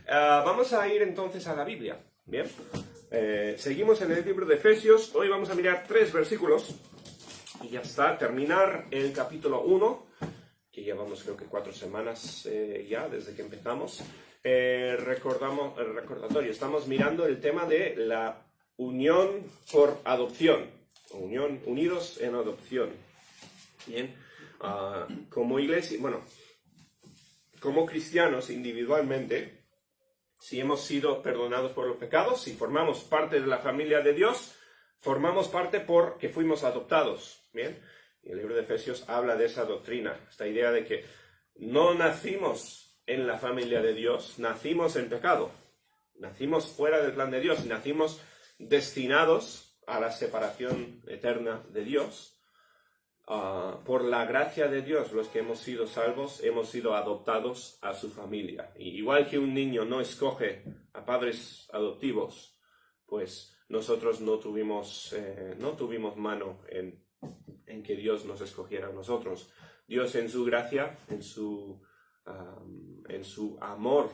Vamos a ir entonces a la Biblia. Bien, seguimos en el libro de Efesios. Hoy vamos a mirar 3 versículos y ya está, terminar el capítulo 1, que llevamos creo que 4 semanas ya desde que empezamos. Recordatorio, estamos mirando el tema de la unión por adopción, unidos en adopción. Bien, como iglesia, bueno, como cristianos individualmente, si hemos sido perdonados por los pecados, si formamos parte de la familia de Dios, formamos parte porque fuimos adoptados. Bien, y el libro de Efesios habla de esa doctrina, esta idea de que no nacimos en la familia de Dios, nacimos en pecado, nacimos fuera del plan de Dios, nacimos destinados a la separación eterna de Dios. Por la gracia de Dios, los que hemos sido salvos, hemos sido adoptados a su familia. Y igual que un niño no escoge a padres adoptivos, pues nosotros no tuvimos mano en que Dios nos escogiera a nosotros. Dios en su gracia, en su amor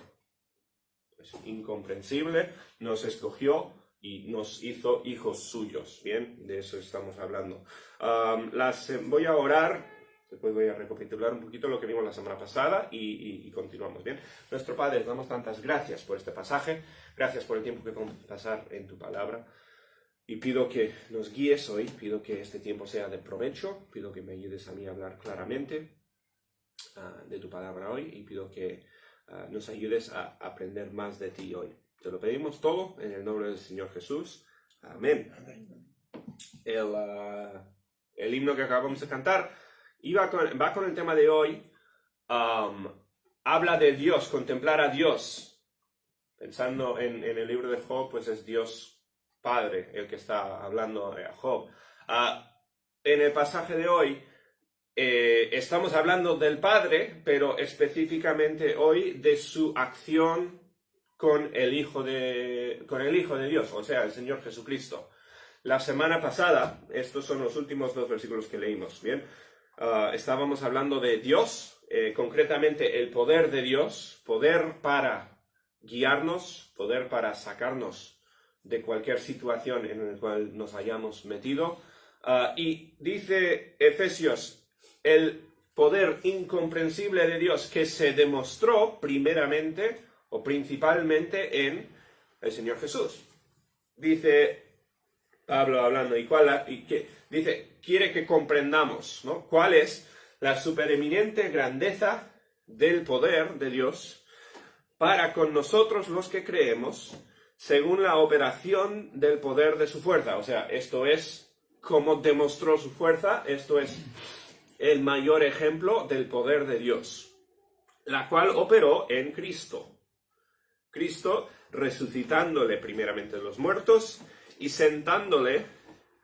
pues, incomprensible, nos escogió y nos hizo hijos suyos. Bien, de eso estamos hablando. Voy a orar, después voy a recapitular un poquito lo que vimos la semana pasada y continuamos. Bien, nuestro Padre, te damos tantas gracias por este pasaje, gracias por el tiempo que vamos a pasar en tu palabra. Y pido que nos guíes hoy, pido que este tiempo sea de provecho, pido que me ayudes a mí a hablar claramente de tu palabra hoy y pido que nos ayudes a aprender más de ti hoy. Te lo pedimos todo en el nombre del Señor Jesús. Amén. El himno que acabamos de cantar va con el tema de hoy. Habla de Dios, contemplar a Dios. Pensando en el libro de Job, pues es Dios Padre el que está hablando a Job. En el pasaje de hoy estamos hablando del Padre, pero específicamente hoy de su acción con el Hijo de Dios, o sea, el Señor Jesucristo. La semana pasada, estos son los últimos 2 versículos que leímos, ¿bien? Estábamos hablando de Dios, concretamente el poder de Dios, poder para guiarnos, poder para sacarnos de cualquier situación en la cual nos hayamos metido. Y dice Efesios, el poder incomprensible de Dios que se demostró primeramente o principalmente en el Señor Jesús. Dice Pablo hablando, dice, quiere que comprendamos, ¿no? ¿Cuál es la supereminente grandeza del poder de Dios para con nosotros los que creemos, según la operación del poder de su fuerza? O sea, esto es cómo demostró su fuerza, esto es el mayor ejemplo del poder de Dios, la cual operó en Cristo. Cristo resucitándole primeramente de los muertos y sentándole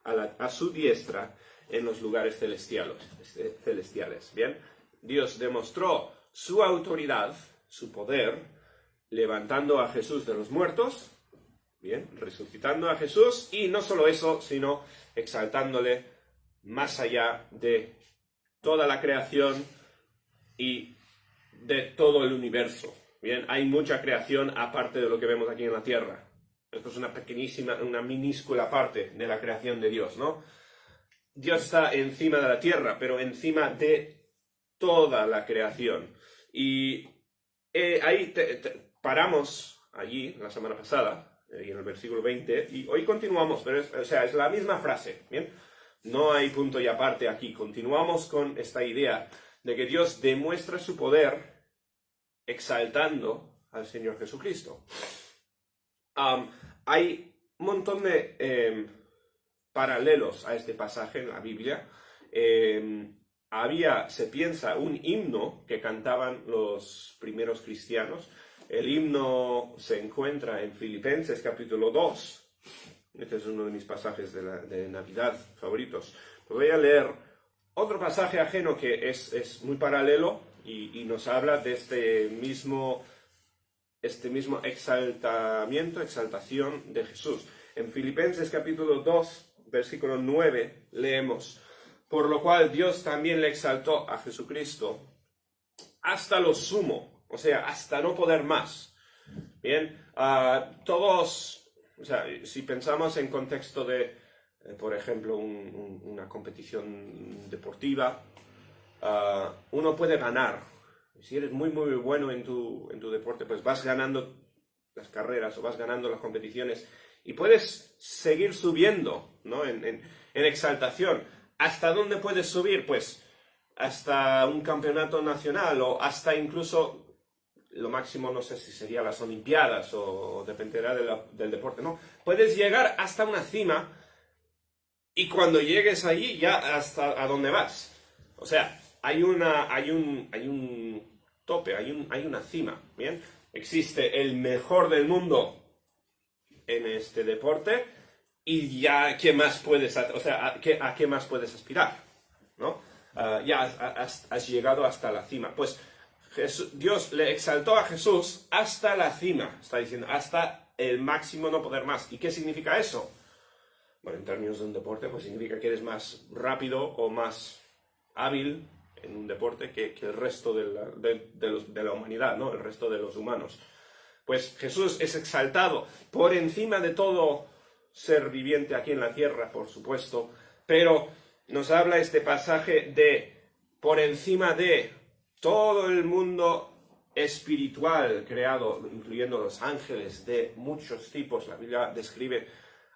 a su diestra en los lugares celestiales. Bien, Dios demostró su autoridad, su poder, levantando a Jesús de los muertos, bien, resucitando a Jesús, y no solo eso, sino exaltándole más allá de toda la creación y de todo el universo. Bien, hay mucha creación aparte de lo que vemos aquí en la tierra. Esto es una minúscula parte de la creación de Dios, ¿no? Dios está encima de la tierra, pero encima de toda la creación. Y ahí paramos allí la semana pasada, y en el versículo 20, y hoy continuamos, pero es la misma frase, ¿bien? No hay punto y aparte aquí. Continuamos con esta idea de que Dios demuestra su poder exaltando al Señor Jesucristo. Hay un montón de paralelos a este pasaje en la Biblia. Se piensa, un himno que cantaban los primeros cristianos. El himno se encuentra en Filipenses capítulo 2. Este es uno de mis pasajes de Navidad favoritos. Pues voy a leer otro pasaje ajeno que es muy paralelo y nos habla de este mismo exaltación de Jesús. En Filipenses capítulo 2, versículo 9, leemos: por lo cual Dios también le exaltó a Jesucristo hasta lo sumo, o sea, hasta no poder más, Bien, todos, o sea, si pensamos en contexto de, por ejemplo, una competición deportiva, uno puede ganar. Si eres muy, muy bueno en tu deporte, pues vas ganando las carreras o vas ganando las competiciones y puedes seguir subiendo, ¿no? en exaltación. ¿Hasta dónde puedes subir? Pues hasta un campeonato nacional o hasta incluso lo máximo, no sé si sería las Olimpiadas o dependerá del deporte, ¿no? Puedes llegar hasta una cima y cuando llegues allí ya hasta a dónde vas. O sea, hay un tope, hay una cima, ¿bien? Existe el mejor del mundo en este deporte y ya, ¿qué más puedes hacer? O sea, ¿a qué más puedes aspirar? ¿No? Ya has llegado hasta la cima. Pues Dios le exaltó a Jesús hasta la cima, está diciendo, hasta el máximo no poder más. ¿Y qué significa eso? Bueno, en términos de un deporte, pues significa que eres más rápido o más hábil en un deporte que el resto de la humanidad, ¿no? El resto de los humanos. Pues Jesús es exaltado por encima de todo ser viviente aquí en la tierra, por supuesto, pero nos habla este pasaje de por encima de todo el mundo espiritual creado, incluyendo los ángeles de muchos tipos. La Biblia describe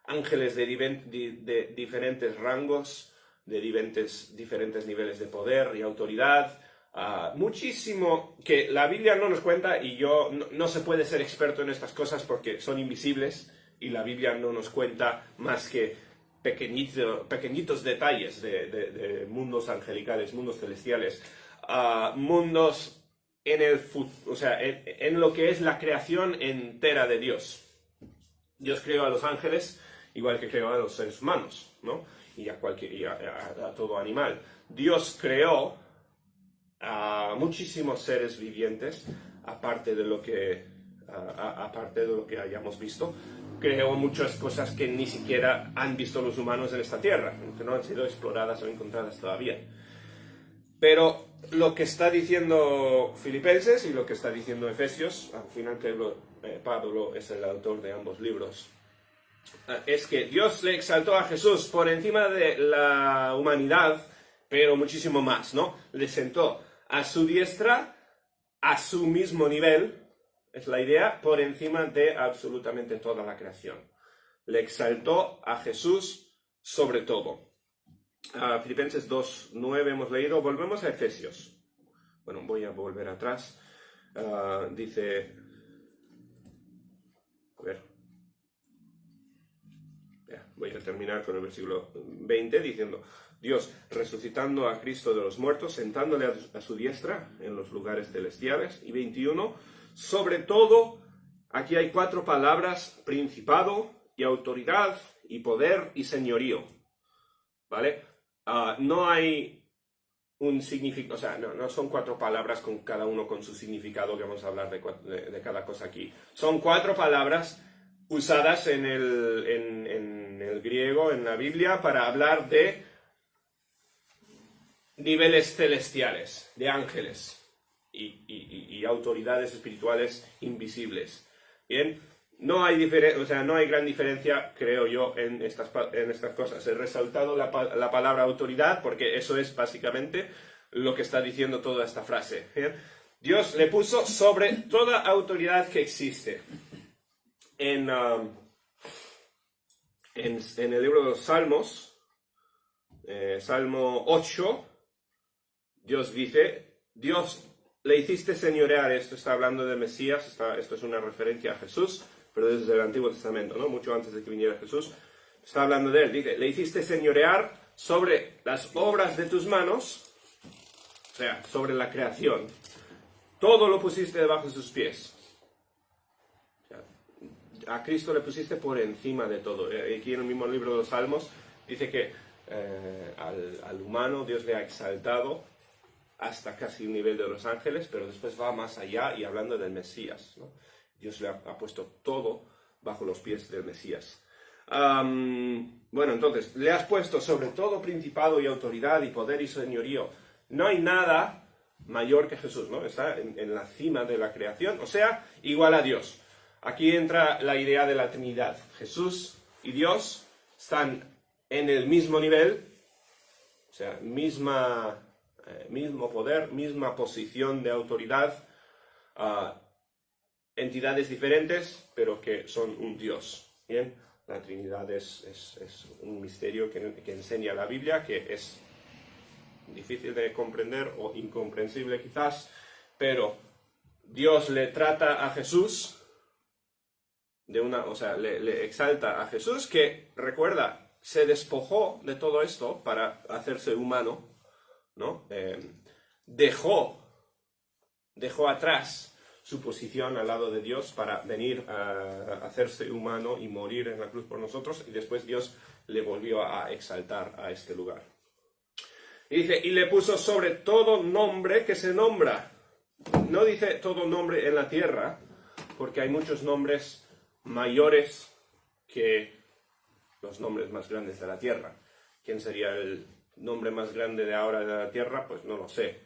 ángeles de diferentes rangos, de diferentes niveles de poder y autoridad. Muchísimo que la Biblia no nos cuenta y no se puede ser experto en estas cosas porque son invisibles y la Biblia no nos cuenta más que pequeñitos detalles de mundos angelicales, mundos celestiales, mundos o sea, en lo que es la creación entera de Dios. Dios creó a los ángeles igual que creó a los seres humanos, ¿no? Y a todo animal. Dios creó a muchísimos seres vivientes, aparte de lo que hayamos visto. Creó muchas cosas que ni siquiera han visto los humanos en esta tierra, que no han sido exploradas o encontradas todavía. Pero lo que está diciendo Filipenses y lo que está diciendo Efesios, al final Pablo es el autor de ambos libros, es que Dios le exaltó a Jesús por encima de la humanidad, pero muchísimo más, ¿no? Le sentó a su diestra, a su mismo nivel, es la idea, por encima de absolutamente toda la creación. Le exaltó a Jesús sobre todo. Filipenses 2:9 hemos leído, volvemos a Efesios. Bueno, voy a volver atrás. Dice, a ver, voy a terminar con el versículo 20 diciendo, Dios resucitando a Cristo de los muertos, sentándole a su diestra en los lugares celestiales. Y 21, sobre todo, aquí hay 4 palabras, principado y autoridad y poder y señorío, ¿vale? No hay un significado, o sea, no son 4 palabras con cada uno con su significado, que vamos a hablar de cada cosa aquí. Son 4 palabras usadas en el griego, en la Biblia, para hablar de niveles celestiales, de ángeles y autoridades espirituales invisibles. Bien, no hay gran diferencia, creo yo, en estas cosas. He resaltado la palabra autoridad porque eso es básicamente lo que está diciendo toda esta frase. ¿Bien? Dios le puso sobre toda autoridad que existe. En el libro de los Salmos, Salmo 8, Dios dice, Dios le hiciste señorear, esto está hablando de Mesías, esto es una referencia a Jesús, pero desde el Antiguo Testamento, ¿no? Mucho antes de que viniera Jesús, está hablando de él, dice, le hiciste señorear sobre las obras de tus manos, o sea, sobre la creación, todo lo pusiste debajo de sus pies. A Cristo le pusiste por encima de todo. Aquí en el mismo libro de los Salmos dice que al humano Dios le ha exaltado hasta casi un nivel de los ángeles, pero después va más allá y hablando del Mesías, ¿no? Dios le ha puesto todo bajo los pies del Mesías. Bueno, entonces, le has puesto sobre todo principado y autoridad y poder y señorío. No hay nada mayor que Jesús, ¿no? Está en la cima de la creación, o sea, igual a Dios. Aquí entra la idea de la Trinidad. Jesús y Dios están en el mismo nivel, o sea, mismo poder, misma posición de autoridad, entidades diferentes, pero que son un Dios. Bien, la Trinidad es un misterio que enseña la Biblia, que es difícil de comprender o incomprensible quizás, pero Dios le trata a Jesús le exalta a Jesús, que, recuerda, se despojó de todo esto para hacerse humano, ¿no? Dejó atrás su posición al lado de Dios para venir a hacerse humano y morir en la cruz por nosotros, y después Dios le volvió a exaltar a este lugar. Y dice, y le puso sobre todo nombre que se nombra. No dice todo nombre en la tierra, porque hay muchos nombres mayores que los nombres más grandes de la tierra. ¿Quién sería el nombre más grande de ahora de la tierra? Pues no lo sé.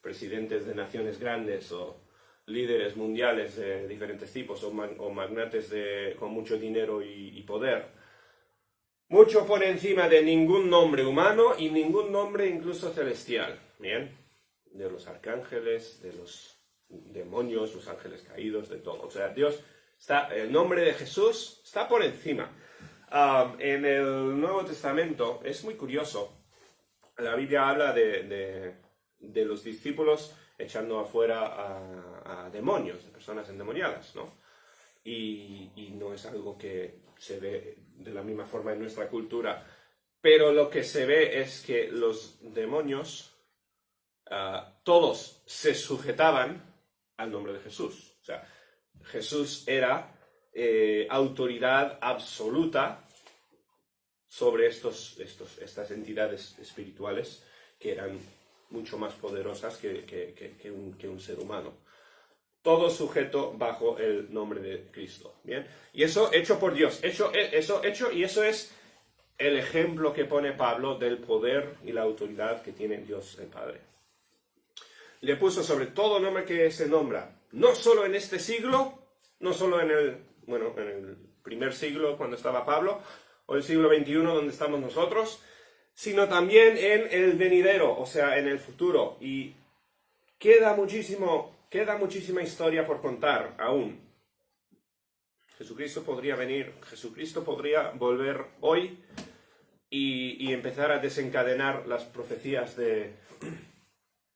Presidentes de naciones grandes o líderes mundiales de diferentes tipos o magnates con mucho dinero y poder. Mucho por encima de ningún nombre humano y ningún nombre incluso celestial. Bien, de los arcángeles, de los demonios, los ángeles caídos, de todo. O sea, el nombre de Jesús está por encima. En el Nuevo Testamento es muy curioso. La Biblia habla de los discípulos echando afuera a demonios, de personas endemoniadas, ¿no? Y no es algo que se ve de la misma forma en nuestra cultura. Pero lo que se ve es que los demonios, todos se sujetaban al nombre de Jesús. O sea, Jesús era autoridad absoluta sobre estas entidades espirituales que eran mucho más poderosas que un ser humano. Todo sujeto bajo el nombre de Cristo. ¿Bien? Y eso hecho por Dios. Y eso es el ejemplo que pone Pablo del poder y la autoridad que tiene Dios el Padre. Le puso sobre todo nombre que se nombra, no solo en este siglo, no solo en el primer siglo cuando estaba Pablo, o el siglo XXI donde estamos nosotros, sino también en el venidero, o sea, en el futuro. Y queda muchísima historia por contar aún. Jesucristo podría venir, Jesucristo podría volver hoy y empezar a desencadenar las profecías de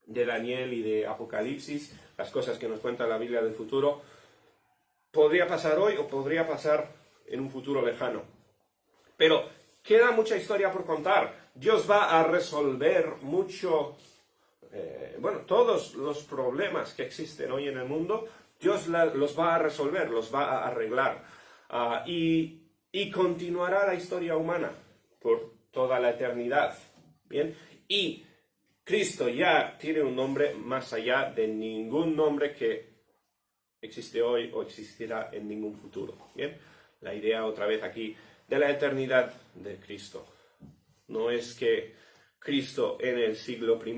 Daniel y de Apocalipsis, las cosas que nos cuenta la Biblia del futuro. Podría pasar hoy o podría pasar en un futuro lejano. Pero queda mucha historia por contar. Dios va a resolver todos los problemas que existen hoy en el mundo, Dios los va a resolver, los va a arreglar. Y continuará la historia humana por toda la eternidad. ¿Bien? Y Cristo ya tiene un nombre más allá de ningún nombre que existe hoy o existirá en ningún futuro. ¿Bien? La idea otra vez aquí de la eternidad de Cristo. No es que Cristo en el siglo I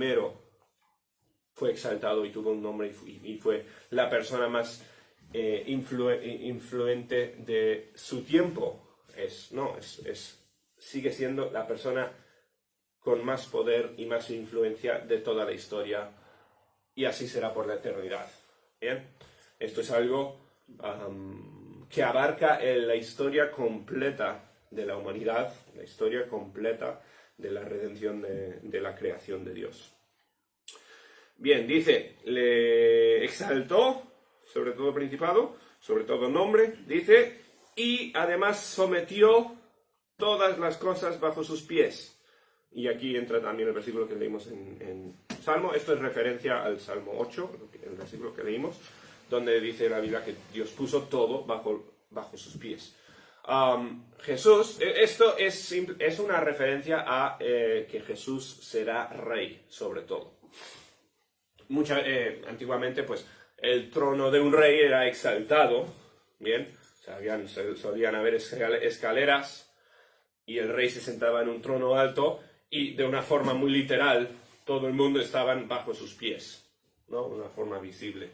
fue exaltado y tuvo un nombre y fue la persona más influente de su tiempo. Sigue siendo la persona con más poder y más influencia de toda la historia, y así será por la eternidad. ¿Bien? Esto es algo que abarca la historia completa de la humanidad, la historia completa de la redención de la creación de Dios. Bien, dice, le exaltó sobre todo principado, sobre todo nombre, dice, y además sometió todas las cosas bajo sus pies. Y aquí entra también el versículo que leímos en Salmo. Esto es referencia al Salmo 8, el versículo que leímos, donde dice la Biblia que Dios puso todo bajo sus pies. Jesús, esto es una referencia a que Jesús será rey sobre todo. Antiguamente, pues, el trono de un rey era exaltado, ¿bien? O sea, solían haber escaleras y el rey se sentaba en un trono alto y de una forma muy literal todo el mundo estaba bajo sus pies, ¿no? Una forma visible.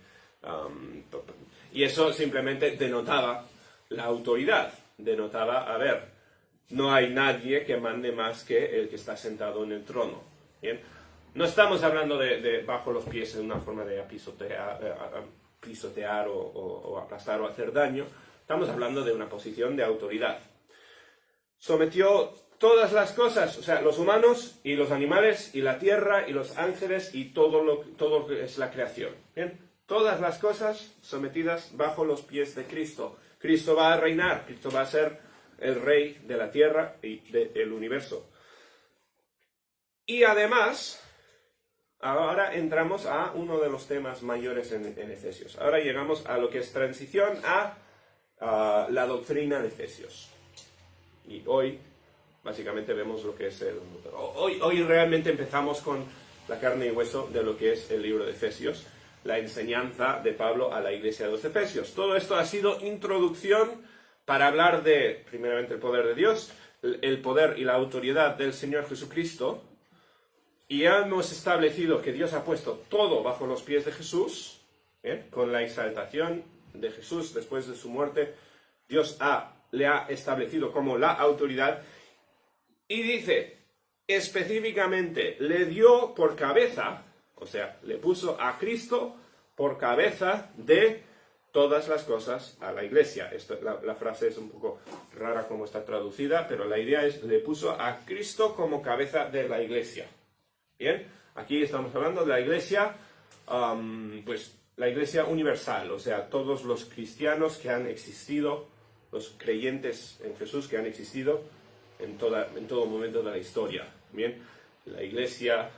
Y eso simplemente denotaba la autoridad, denotaba, a ver, no hay nadie que mande más que el que está sentado en el trono. ¿Bien? No estamos hablando de bajo los pies en una forma de pisotear o aplastar o hacer daño. Estamos hablando de una posición de autoridad. Sometió todas las cosas, o sea, los humanos y los animales y la tierra y los ángeles y todo lo que es la creación. ¿Bien? Todas las cosas sometidas bajo los pies de Cristo. Cristo va a reinar, Cristo va a ser el rey de la tierra y del universo. Y además, ahora entramos a uno de los temas mayores en Efesios. Ahora llegamos a lo que es transición a la doctrina de Efesios. Y hoy, básicamente, vemos lo que es Hoy realmente empezamos con la carne y hueso de lo que es el libro de Efesios, la enseñanza de Pablo a la iglesia de los Efesios. Todo esto ha sido introducción para hablar de, primeramente, el poder de Dios, el poder y la autoridad del Señor Jesucristo. Y ya hemos establecido que Dios ha puesto todo bajo los pies de Jesús, con la exaltación de Jesús después de su muerte. Dios le ha establecido como la autoridad y dice, específicamente, le dio por cabeza, o sea, le puso a Cristo por cabeza de todas las cosas a la iglesia. La frase es un poco rara como está traducida, pero la idea es, le puso a Cristo como cabeza de la iglesia. Bien, aquí estamos hablando de la iglesia, pues la iglesia universal, o sea, todos los cristianos que han existido, los creyentes en Jesús que han existido en todo momento de la historia. Bien, la iglesia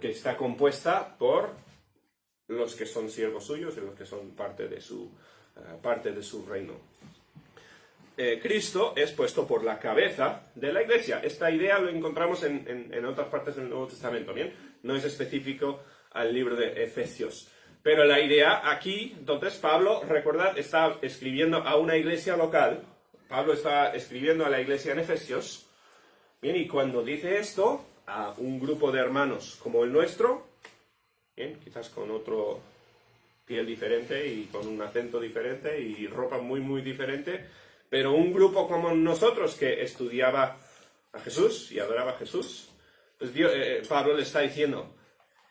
que está compuesta por los que son siervos suyos y los que son parte de su reino. Cristo es puesto por la cabeza de la iglesia. Esta idea lo encontramos en otras partes del Nuevo Testamento, ¿bien? No es específico al libro de Efesios. Pero la idea aquí, entonces, Pablo, recordad, está escribiendo a una iglesia local. Pablo está escribiendo a la iglesia en Efesios. Bien, y cuando dice esto a un grupo de hermanos como el nuestro, bien, quizás con otro piel diferente y con un acento diferente y ropa muy, muy diferente, pero un grupo como nosotros que estudiaba a Jesús y adoraba a Jesús, pues Pablo le está diciendo,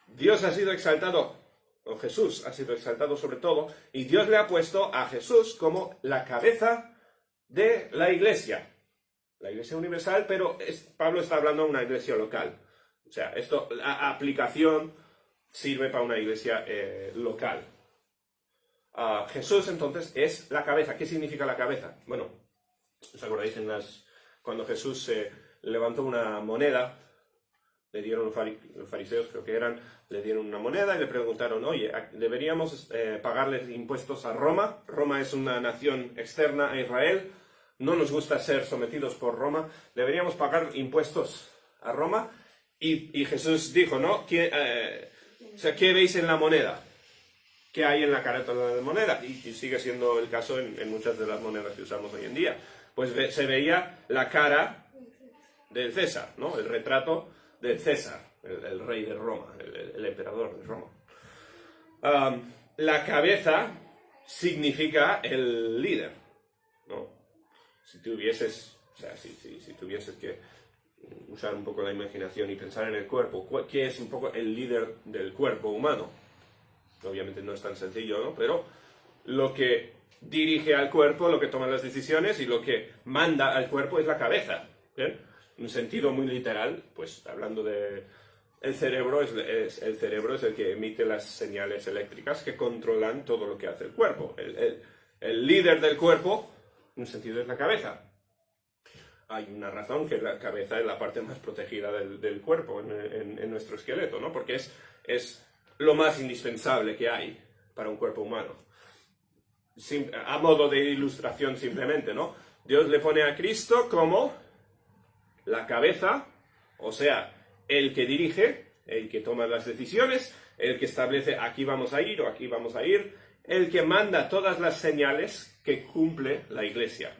Dios ha sido exaltado, o Jesús ha sido exaltado sobre todo, y Dios le ha puesto a Jesús como la cabeza de la iglesia universal, pero Pablo está hablando de una iglesia local. O sea, la aplicación sirve para una iglesia local. Jesús, entonces, es la cabeza. ¿Qué significa la cabeza? Bueno, ¿os acordáis cuando Jesús levantó una moneda? Le dieron los fariseos, creo que eran, le dieron una moneda y le preguntaron, oye, ¿deberíamos pagarles impuestos a Roma? Roma es una nación externa a Israel, no nos gusta ser sometidos por Roma, ¿deberíamos pagar impuestos a Roma? Y Jesús dijo, ¿no? ¿Qué veis en la moneda? ¿Qué hay en la carátula de moneda? Y sigue siendo el caso en muchas de las monedas que usamos hoy en día. Pues se veía la cara del César, ¿no? El retrato del César, el rey de Roma, el emperador de Roma. La cabeza significa el líder, ¿no? Si tuvieses que usar un poco la imaginación y pensar en el cuerpo, ¿qué es un poco el líder del cuerpo humano? Obviamente no es tan sencillo, ¿no? Pero lo que dirige al cuerpo, lo que toma las decisiones y lo que manda al cuerpo es la cabeza, ¿bien? En un sentido muy literal, pues hablando de el cerebro, el cerebro es el que emite las señales eléctricas que controlan todo lo que hace el cuerpo. El líder del cuerpo, en un sentido, es la cabeza. Hay una razón que la cabeza es la parte más protegida del cuerpo en nuestro esqueleto, ¿no? Porque es lo más indispensable que hay para un cuerpo humano. A modo de ilustración simplemente, ¿no? Dios le pone a Cristo como la cabeza, o sea, el que dirige, el que toma las decisiones, el que establece aquí vamos a ir o aquí vamos a ir, el que manda todas las señales que cumple la iglesia.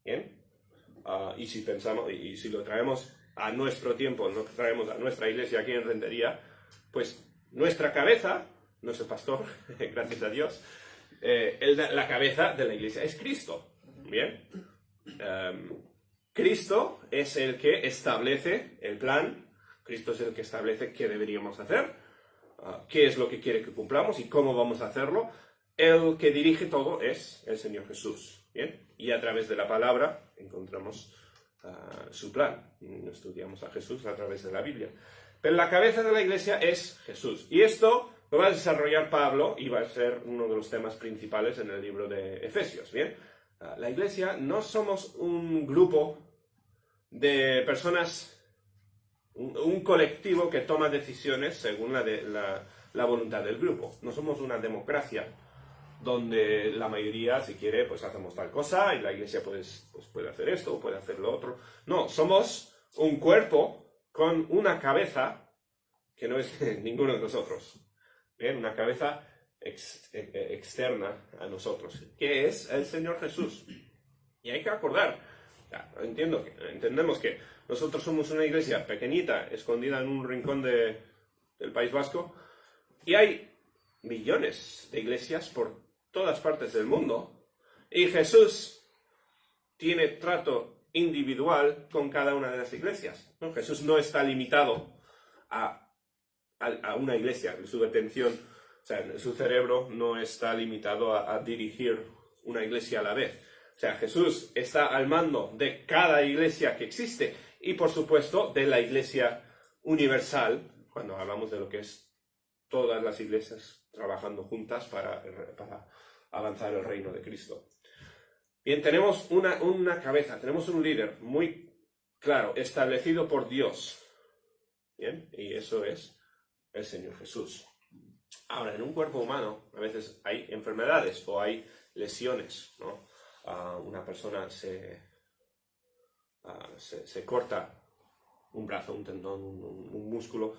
¿Bien? Y si pensamos, y si lo traemos a nuestro tiempo, lo traemos a nuestra iglesia aquí en Rentería, Pues nuestra cabeza, no es el pastor, gracias a Dios, la cabeza de la iglesia es Cristo. Bien. Cristo es el que establece el plan, Cristo es el que establece qué deberíamos hacer, qué es lo que quiere que cumplamos y cómo vamos a hacerlo. El que dirige todo es el Señor Jesús. Bien. Y a través de la palabra encontramos su plan. Estudiamos a Jesús a través de la Biblia. Pero la cabeza de la iglesia es Jesús. Y esto lo va a desarrollar Pablo y va a ser uno de los temas principales en el libro de Efesios. Bien. La iglesia no somos un grupo de personas, un colectivo que toma decisiones según la voluntad del grupo. No somos una democracia donde la mayoría, si quiere, pues hacemos tal cosa y la iglesia pues puede hacer esto o puede hacer lo otro. No, somos un cuerpo con una cabeza que no es ninguno de nosotros. Bien, una cabeza externa a nosotros, que es el Señor Jesús. Y hay que acordar, entendemos que nosotros somos una iglesia pequeñita, escondida en un rincón del País Vasco, y hay millones de iglesias por todas partes del mundo, y Jesús tiene trato individual con cada una de las iglesias, ¿no? Jesús no está limitado a una iglesia, su atención, o sea, su cerebro no está limitado a dirigir una iglesia a la vez. O sea, Jesús está al mando de cada iglesia que existe y, por supuesto, de la iglesia universal, cuando hablamos de lo que es todas las iglesias trabajando juntas para avanzar el reino de Cristo. Bien, tenemos una cabeza, tenemos un líder muy claro, establecido por Dios. Bien, y eso es el Señor Jesús. Ahora, en un cuerpo humano, a veces hay enfermedades o hay lesiones, ¿no? Una persona se corta un brazo, un tendón, un músculo.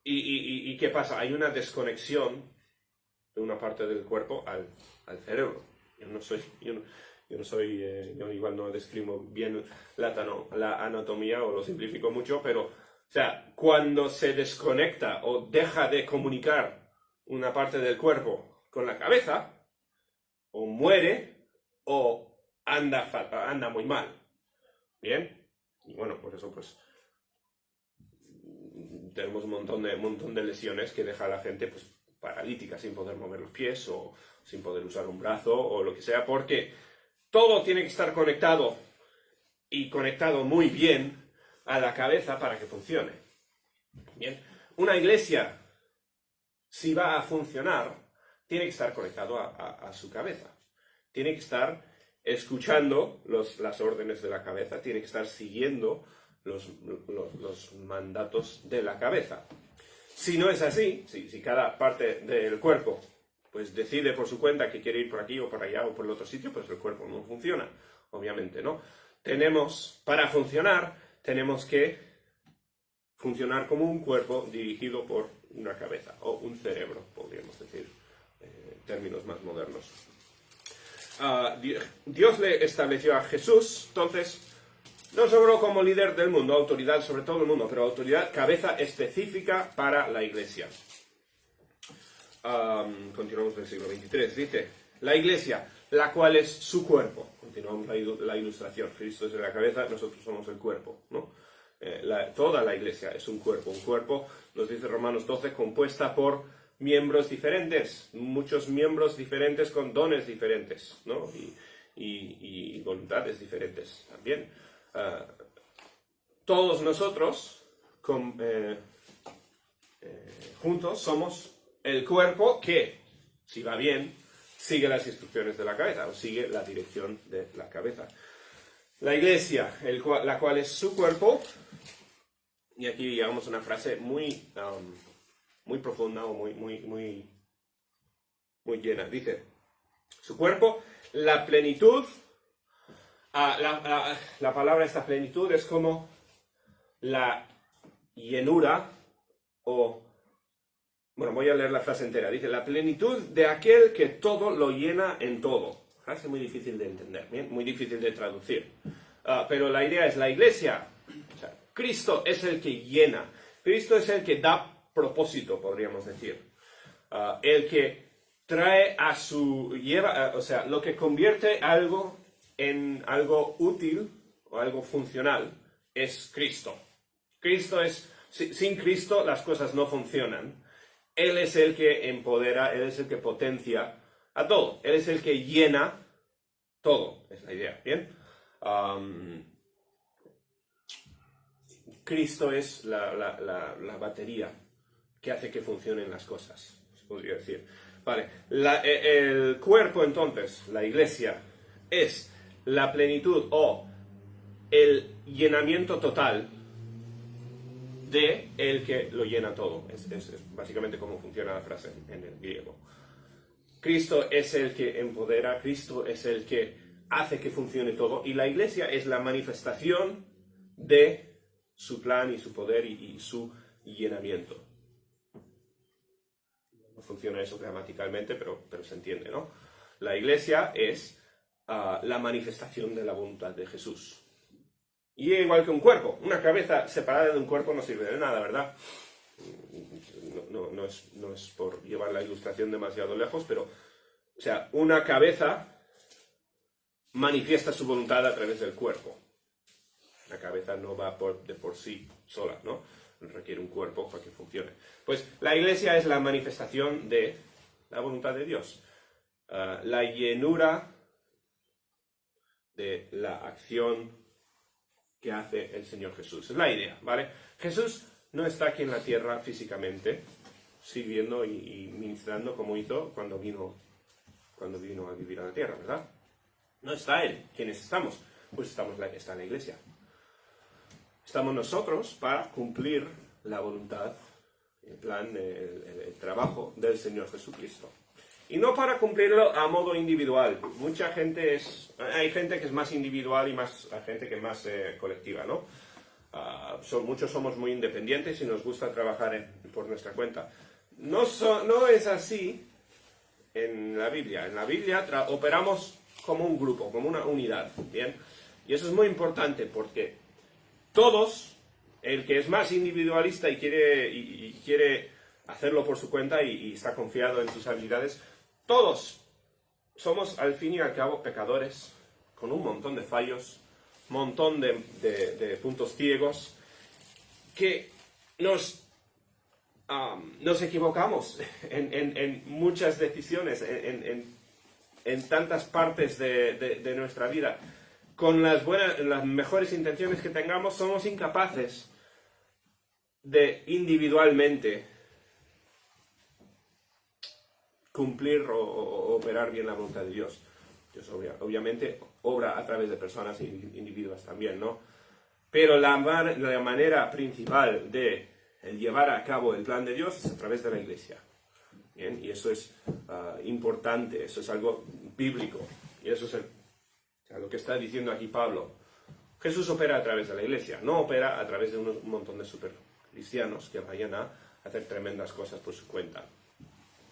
¿Y qué pasa? Hay una desconexión de una parte del cuerpo al cerebro. Yo igual no describo bien la anatomía o lo simplifico mucho, pero, o sea, cuando se desconecta o deja de comunicar una parte del cuerpo con la cabeza, o muere o anda muy mal. Bien, y bueno, por eso pues tenemos un montón de lesiones que deja a la gente pues paralítica, sin poder mover los pies o sin poder usar un brazo o lo que sea, porque todo tiene que estar conectado y conectado muy bien a la cabeza para que funcione. Bien, una iglesia, si va a funcionar, tiene que estar conectado a su cabeza. Tiene que estar escuchando las órdenes de la cabeza, tiene que estar siguiendo los mandatos de la cabeza. Si no es así, si cada parte del cuerpo pues decide por su cuenta que quiere ir por aquí o por allá o por el otro sitio, pues el cuerpo no funciona, obviamente, ¿no? Para funcionar, tenemos que funcionar como un cuerpo dirigido por una cabeza o un cerebro, podríamos decir, en términos más modernos. Dios le estableció a Jesús, entonces, no solo como líder del mundo, autoridad sobre todo el mundo, pero autoridad, cabeza específica para la iglesia. Continuamos en el siglo XXIII, dice, la iglesia, la cual es su cuerpo. Continuamos la ilustración, Cristo es la cabeza, nosotros somos el cuerpo, ¿no? Toda la iglesia es un cuerpo, nos dice Romanos 12, compuesta por miembros diferentes, muchos miembros diferentes con dones diferentes, ¿no? Y voluntades diferentes también. Todos nosotros juntos somos el cuerpo que, si va bien, sigue las instrucciones de la cabeza o sigue la dirección de la cabeza. La iglesia, la cual es su cuerpo, y aquí llegamos a una frase muy profunda o muy llena. Dice, su cuerpo, la plenitud, la palabra esta plenitud es como la llenura o... Bueno, voy a leer la frase entera. Dice, la plenitud de aquel que todo lo llena en todo. Frase muy difícil de entender, ¿bien? Muy difícil de traducir. Pero la idea es la iglesia. O sea, Cristo es el que llena. Cristo es el que da propósito, podríamos decir. El que trae o sea, lo que convierte algo en algo útil o algo funcional es Cristo. Sin Cristo las cosas no funcionan. Él es el que empodera, Él es el que potencia a todo. Él es el que llena todo, es la idea, ¿bien? Cristo es la batería que hace que funcionen las cosas, se podría decir. Vale, el cuerpo entonces, la iglesia, es la plenitud o el llenamiento total de el que lo llena todo. Es básicamente cómo funciona la frase en el griego. Cristo es el que empodera, Cristo es el que hace que funcione todo, y la iglesia es la manifestación de su plan y su poder y su llenamiento. No funciona eso gramaticalmente, pero se entiende, ¿no? La iglesia es la manifestación de la voluntad de Jesús. Y igual que un cuerpo, una cabeza separada de un cuerpo no sirve de nada, ¿verdad? No es por llevar la ilustración demasiado lejos, pero, o sea, una cabeza manifiesta su voluntad a través del cuerpo. La cabeza no va de por sí sola, ¿no? Requiere un cuerpo para que funcione. Pues la iglesia es la manifestación de la voluntad de Dios. La llenura de la acción que hace el Señor Jesús. Es la idea, ¿vale? Jesús no está aquí en la tierra físicamente, sirviendo y ministrando como hizo cuando vino a vivir a la tierra, ¿verdad? No está Él. ¿Quiénes estamos? Pues está la iglesia. Estamos nosotros para cumplir la voluntad, el plan, el trabajo del Señor Jesucristo. Y no para cumplirlo a modo individual. Hay gente que es más individual y hay gente que es más colectiva, ¿no? Muchos somos muy independientes y nos gusta trabajar por nuestra cuenta. No es así en la Biblia. En la Biblia operamos como un grupo, como una unidad, ¿bien? Y eso es muy importante porque todos, el que es más individualista y quiere hacerlo por su cuenta y está confiado en sus habilidades, todos somos al fin y al cabo pecadores, con un montón de fallos, montón de puntos ciegos, que nos equivocamos en muchas decisiones, en tantas partes de nuestra vida. Con las mejores intenciones que tengamos, somos incapaces de individualmente cumplir o operar bien la voluntad de Dios. Dios obviamente obra a través de personas e individuos también, ¿no? Pero la manera principal de llevar a cabo el plan de Dios es a través de la iglesia. ¿Bien? Y eso es importante, eso es algo bíblico. Y eso es lo que está diciendo aquí Pablo. Jesús opera a través de la iglesia, no opera a través de un montón de super cristianos que vayan a hacer tremendas cosas por su cuenta.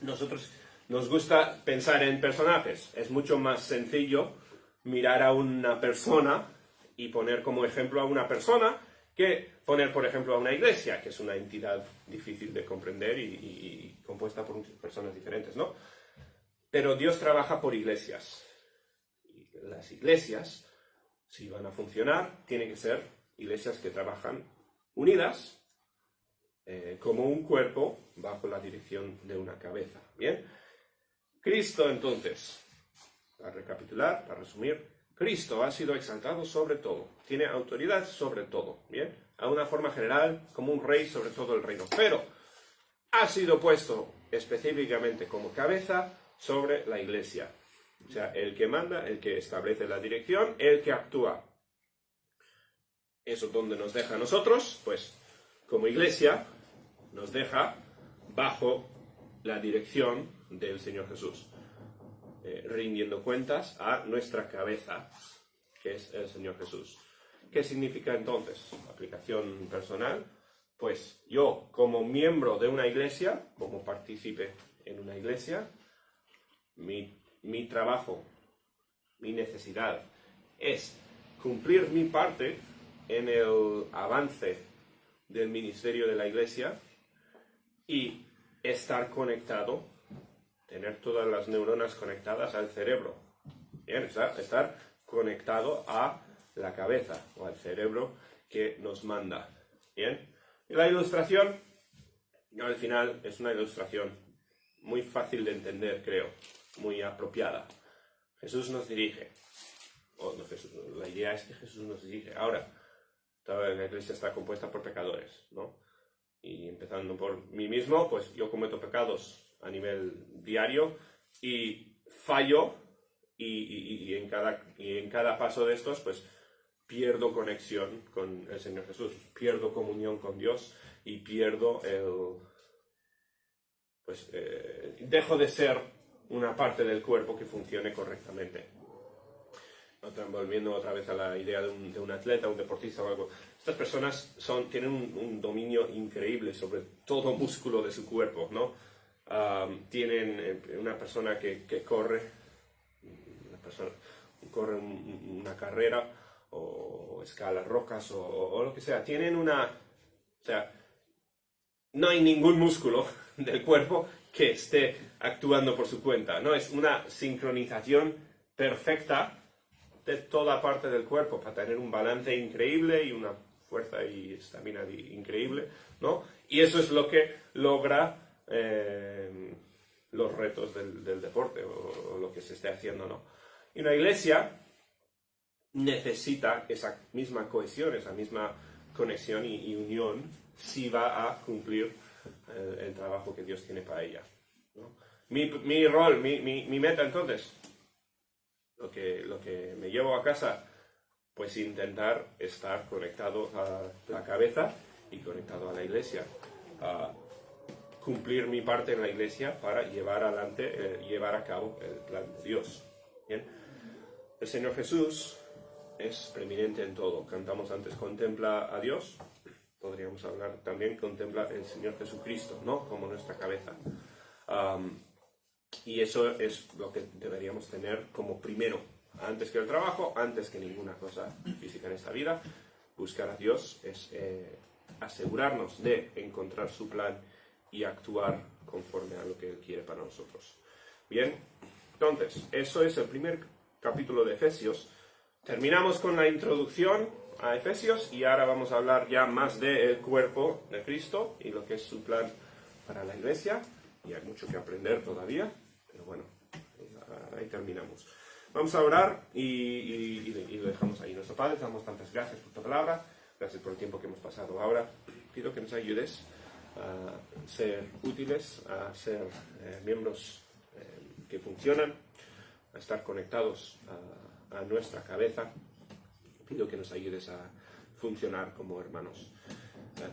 Nosotros nos gusta pensar en personajes. Es mucho más sencillo mirar a una persona y poner como ejemplo a una persona que poner, por ejemplo, a una iglesia, que es una entidad difícil de comprender y compuesta por personas diferentes, ¿no? Pero Dios trabaja por iglesias. Y las iglesias, si van a funcionar, tienen que ser iglesias que trabajan unidas, como un cuerpo, bajo la dirección de una cabeza. ¿Bien? Cristo, entonces, para recapitular, para resumir, Cristo ha sido exaltado sobre todo, tiene autoridad sobre todo, ¿bien? A una forma general, como un rey sobre todo el reino, pero ha sido puesto específicamente como cabeza sobre la iglesia. O sea, el que manda, el que establece la dirección, el que actúa. Eso donde nos deja a nosotros, pues, como iglesia, nos deja bajo la dirección del Señor Jesús, rindiendo cuentas a nuestra cabeza, que es el Señor Jesús. ¿Qué significa entonces? Aplicación personal. Pues yo, como miembro de una iglesia, como partícipe en una iglesia, mi trabajo, mi necesidad es cumplir mi parte en el avance del ministerio de la iglesia y estar conectado, tener todas las neuronas conectadas al cerebro. Bien, estar conectado a la cabeza o al cerebro que nos manda. Bien, y la ilustración, al final, es una ilustración muy fácil de entender, creo, muy apropiada. Jesús nos dirige. La idea es que Jesús nos dirige. Ahora, toda la iglesia está compuesta por pecadores, ¿no? Y empezando por mí mismo, pues yo cometo pecados a nivel diario y fallo y en cada paso de estos, pues pierdo conexión con el Señor Jesús, pierdo comunión con Dios y pierdo dejo de ser una parte del cuerpo que funcione correctamente. Volviendo otra vez a la idea de un atleta, un deportista o algo. Estas personas tienen un dominio increíble sobre todo músculo de su cuerpo, ¿no? Tienen una persona que corre, una carrera o escala rocas o lo que sea. Tienen no hay ningún músculo del cuerpo que esté actuando por su cuenta, ¿no? Es una sincronización perfecta de toda parte del cuerpo para tener un balance increíble y una fuerza y estamina increíble, ¿no? Y eso es lo que logra los retos del deporte o lo que se esté haciendo, ¿no? Y una iglesia necesita esa misma cohesión, esa misma conexión y unión si va a cumplir el trabajo que Dios tiene para ella, ¿no? Mi rol, mi meta entonces, lo que me llevo a casa, pues intentar estar conectado a la cabeza y conectado a la iglesia, a cumplir mi parte en la iglesia para llevar a cabo el plan de Dios. ¿Bien? El Señor Jesús es preeminente en todo. Cantamos antes, contempla a Dios. Podríamos hablar también, contempla el Señor Jesucristo, ¿no? Como nuestra cabeza. Y eso es lo que deberíamos tener como primero, antes que el trabajo, antes que ninguna cosa física en esta vida. Buscar a Dios es asegurarnos de encontrar su plan y actuar conforme a lo que Él quiere para nosotros. Bien, entonces, eso es el primer capítulo de Efesios. Terminamos con la introducción a Efesios y ahora vamos a hablar ya más del cuerpo de Cristo y lo que es su plan para la iglesia. Y hay mucho que aprender todavía, pero bueno, ahí terminamos. Vamos a orar y lo dejamos ahí. Nuestro Padre, te damos tantas gracias por tu palabra, gracias por el tiempo que hemos pasado. Ahora pido que nos ayudes a ser útiles, a ser miembros que funcionan, a estar conectados a nuestra cabeza. Pido que nos ayudes a funcionar como hermanos.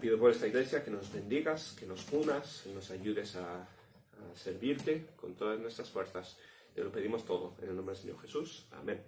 Pido por esta iglesia que nos bendigas, que nos unas, que nos ayudes a servirte con todas nuestras fuerzas. Te lo pedimos todo en el nombre del Señor Jesús. Amén.